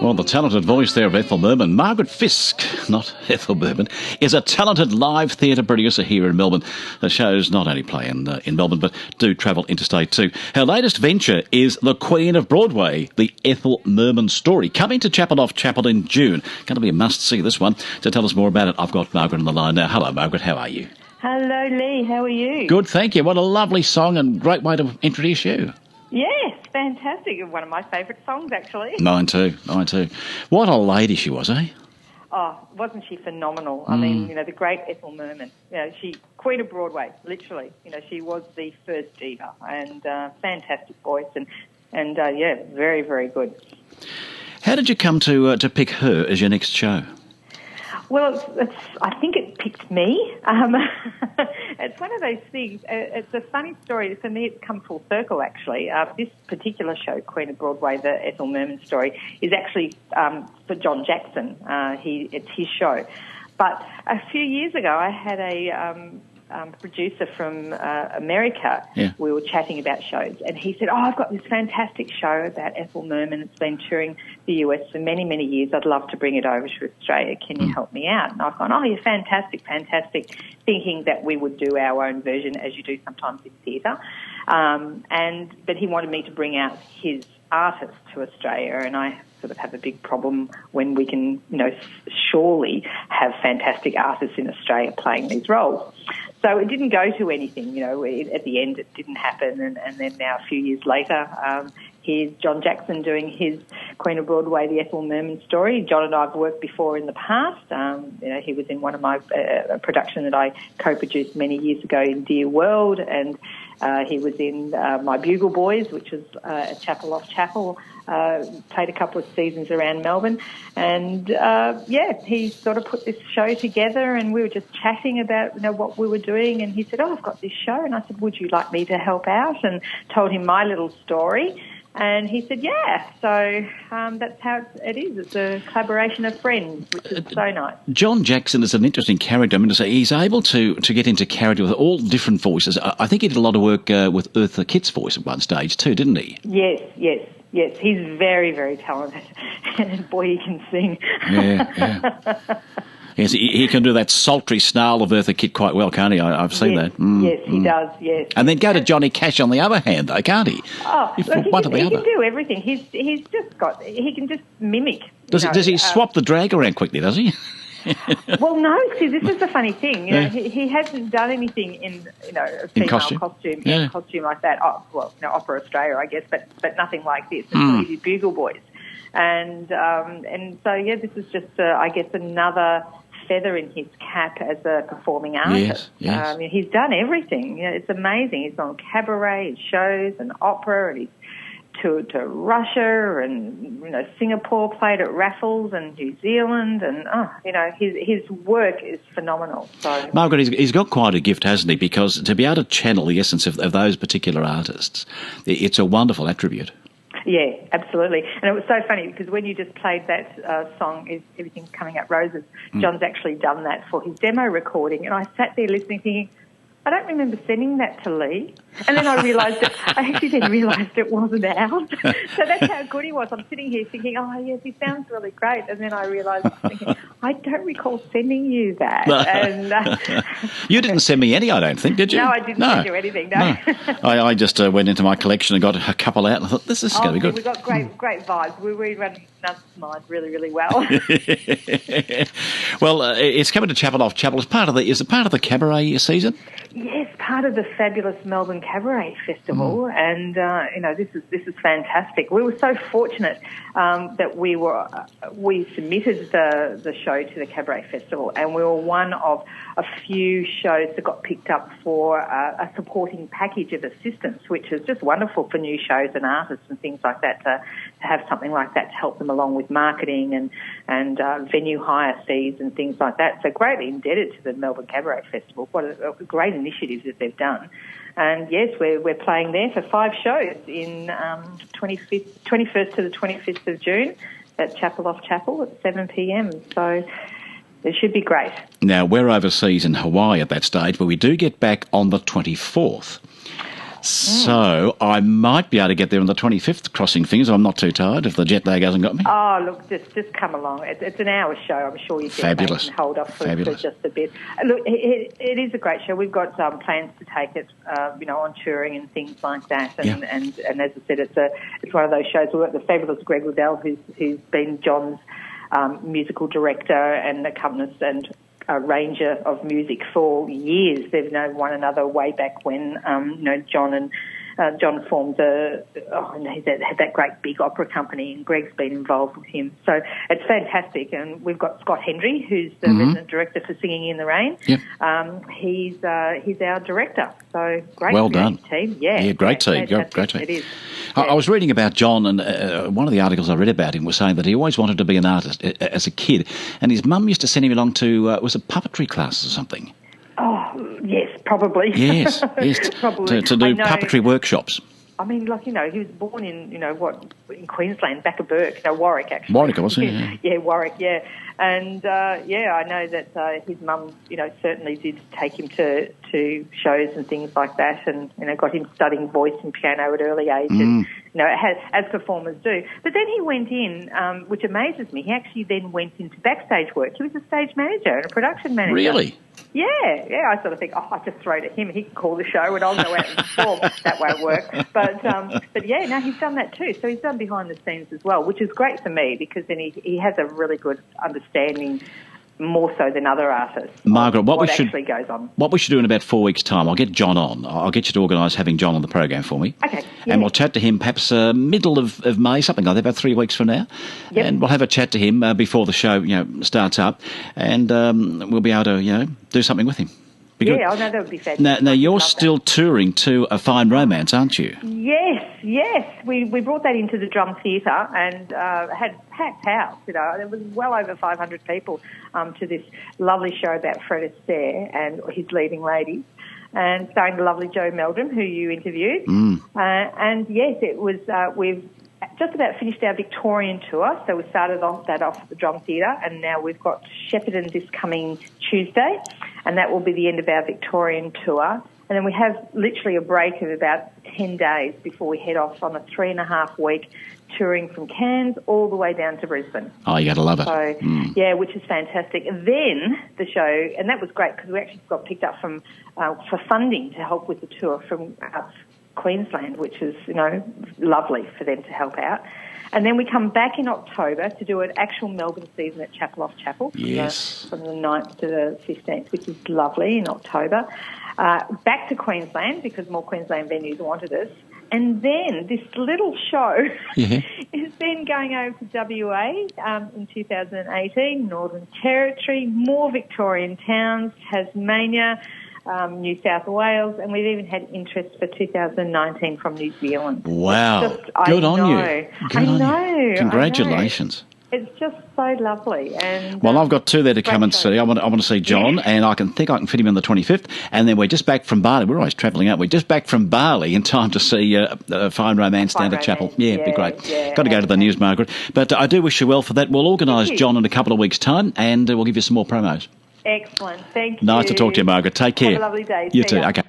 Well, the talented voice there of Ethel Merman. Margaret Fisk, not Ethel Merman, is a talented live theatre producer here in Melbourne. Her shows not only play in Melbourne, but do travel interstate too. Her latest venture is The Queen of Broadway, the Ethel Merman story, coming to Chapel Off Chapel in June. Going to be a must-see, this one. To tell us more about it, I've got Margaret on the line now. Hello, Margaret. How are you? Hello, Leigh. How are you? Good, thank you. What a lovely song and great way to introduce you. Yes, fantastic. One of my favourite songs, actually. Mine too. What a lady she was, eh? Oh, wasn't she phenomenal? I mean, the great Ethel Merman. She Queen of Broadway, literally. She was the first diva, and fantastic voice, and very, very good. How did you come to pick her as your next show? Well, I think it picked me. It's one of those things. It's a funny story. For me, it's come full circle, actually. This particular show, Queen of Broadway, the Ethel Merman story, is actually for John Jackson. It's his show. But a few years ago, I had a producer from America. Yeah. We were chatting about shows, and he said, I've got this fantastic show about Ethel Merman. It's been touring the US for many, many years. I'd love to bring it over to Australia. Can you help me out? And I've gone, you're fantastic, thinking that we would do our own version, as you do sometimes in theatre. But he wanted me to bring out his artists to Australia, and I sort of have a big problem when we can, surely have fantastic artists in Australia playing these roles. So it didn't go to anything, at the end it didn't happen, and then now a few years later, here's John Jackson doing his Queen of Broadway, the Ethel Merman story. John and I have worked before in the past. He was in one of my production that I co-produced many years ago in Dear World, and he was in My Bugle Boys, which was at Chapel Off Chapel. Played a couple of seasons around Melbourne, and he sort of put this show together, and we were just chatting about what we were doing, and he said, I've got this show, and I said, would you like me to help out? And told him my little story, and he said, yeah. So that's how it is. It's a collaboration of friends, which is so nice. John Jackson is an interesting character. I mean, he's able to get into character with all different voices. I think he did a lot of work with Eartha Kitt's voice at one stage too, didn't he? Yes, he's very, very talented, and boy, he can sing. Yeah. Yes, he can do that sultry snarl of Eartha Kitt quite well, can't he? I've seen that. Yes, he does, yes. And then go to Johnny Cash on the other hand, though, can't he? Oh, look, he can do everything. He can just mimic. Does he swap the drag around quickly, does he? Well, no. See, this is the funny thing. He hasn't done anything in a female costume like that. Opera Australia, I guess, but nothing like this. He did Bugle Boys, and so this is just I guess another feather in his cap as a performing artist. Yes. He's done everything. It's amazing. He's on cabaret and shows and opera, and he's toured to Russia and Singapore, played at Raffles and New Zealand, and his work is phenomenal. So Margaret, he's got quite a gift, hasn't he? Because to be able to channel the essence of those particular artists, it's a wonderful attribute. Yeah, absolutely. And it was so funny because when you just played that song, Is Everything Coming Up Roses, John's actually done that for his demo recording, and I sat there listening thinking, I don't remember sending that to Leigh. And then I actually then realised it wasn't out. So that's how good he was. I'm sitting here thinking, yes, he sounds really great. And then I realised, I don't recall sending you that. And you didn't send me any, I don't think, did you? No, I didn't send you anything, no. I just went into my collection and got a couple out and I thought, this is going to be good. We've got great vibes. We run Nuts' mind really, really well. Well, it's coming to Chapel Off Chapel. Is it part of the cabaret season? Yes, part of the fabulous Melbourne Cabaret Festival, and this is fantastic. We were so fortunate that we submitted the show to the Cabaret Festival, and we were one of a few shows that got picked up for a supporting package of assistance, which is just wonderful for new shows and artists and things like that to have something like that to help them along with marketing and venue hire fees and things like that. So greatly indebted to the Melbourne Cabaret Festival. What a great initiative that they've done. And yes, we're playing there for 5 shows in 21st to the 25th of June at Chapel Off Chapel at 7 p.m. So it should be great. Now, we're overseas in Hawaii at that stage, but we do get back on the 24th. So I might be able to get there on the 25th, crossing fingers. I'm not too tired if the jet lag hasn't got me. Oh, look, just come along. It's an hour show. I'm sure you can hold off for just a bit. Look, it is a great show. We've got plans to take it, on touring and things like that. And as I said, it's one of those shows. We've got the fabulous Greg Liddell, who's been John's musical director and accompanist and arranger of music for years. They've known one another way back when, John formed he's had that great big opera company, and Greg's been involved with him. So it's fantastic. And we've got Scott Hendry, who's the resident director for Singing in the Rain. Yep. He's our director. So great. Well done. Team. Yeah, great team. Great team. It is. I was reading about John, and one of the articles I read about him was saying that he always wanted to be an artist as a kid, and his mum used to send him along to was it puppetry classes or something? Oh, yes, probably. Yes, probably. To do puppetry workshops. I mean, he was born in, in Queensland, back of Burke, Warwick, actually. Warwick, wasn't he? Yeah, Warwick, yeah. And, I know that his mum, certainly did take him to shows and things like that, and, got him studying voice and piano at early age, and, as performers do. But then he went in, which amazes me, he actually then went into backstage work. He was a stage manager and a production manager. Really? Yeah, I sort of think, I just throw to him, he can call the show and I'll go out and perform. That won't work. But he's done that too. So he's done behind the scenes as well, which is great for me because then he has a really good understanding, more so than other artists. Margaret, what actually goes on. What we should do in about 4 weeks' time, I'll get John on. I'll get you to organise having John on the program for me. Okay. Yeah. And we'll chat to him perhaps middle of May, something like that, about 3 weeks from now. Yep. And we'll have a chat to him before the show, starts up, and we'll be able to, do something with him. Be good. Yeah, I know that would be fantastic. Now you're still touring to A Fine Romance, aren't you? Yes. We brought that into the Drum Theatre and had packed house. There was well over 500 people to this lovely show about Fred Astaire and his leading ladies, and starring the lovely Jo Meldrum, who you interviewed. And yes, it was. We've just about finished our Victorian tour, so we started off at the Drum Theatre, and now we've got Shepparton this coming Tuesday, and that will be the end of our Victorian tour. And then we have literally a break of about 10 days before we head off on a 3.5-week touring from Cairns all the way down to Brisbane. Oh, you got to love it. So, yeah, which is fantastic. And then the show, and that was great because we actually got picked up from for funding to help with the tour from Queensland, which is, lovely for them to help out. And then we come back in October to do an actual Melbourne season at Chapel Off Chapel. Yes. From the 9th to the 15th, which is lovely in October. Back to Queensland because more Queensland venues wanted us. And then this little show is then going over to WA in 2018, Northern Territory, more Victorian towns, Tasmania, New South Wales, and we've even had interest for 2019 from New Zealand. Wow. Good on you. I know. Congratulations. It's just so lovely. And well, I've got two there to come and see. I want to see John, and I can think I can fit him on the 25th. And then we're just back from Bali. We're always travelling, aren't we? Just back from Bali in time to see Fine Romance down at Chapel. Yeah, it'd be great. Yeah, got to go to the news, Margaret. But I do wish you well for that. We'll organise John in a couple of weeks' time, and we'll give you some more promos. Excellent. Thank you. Nice to talk to you, Margaret. Take care. Have a lovely day. You See too. ya. Okay.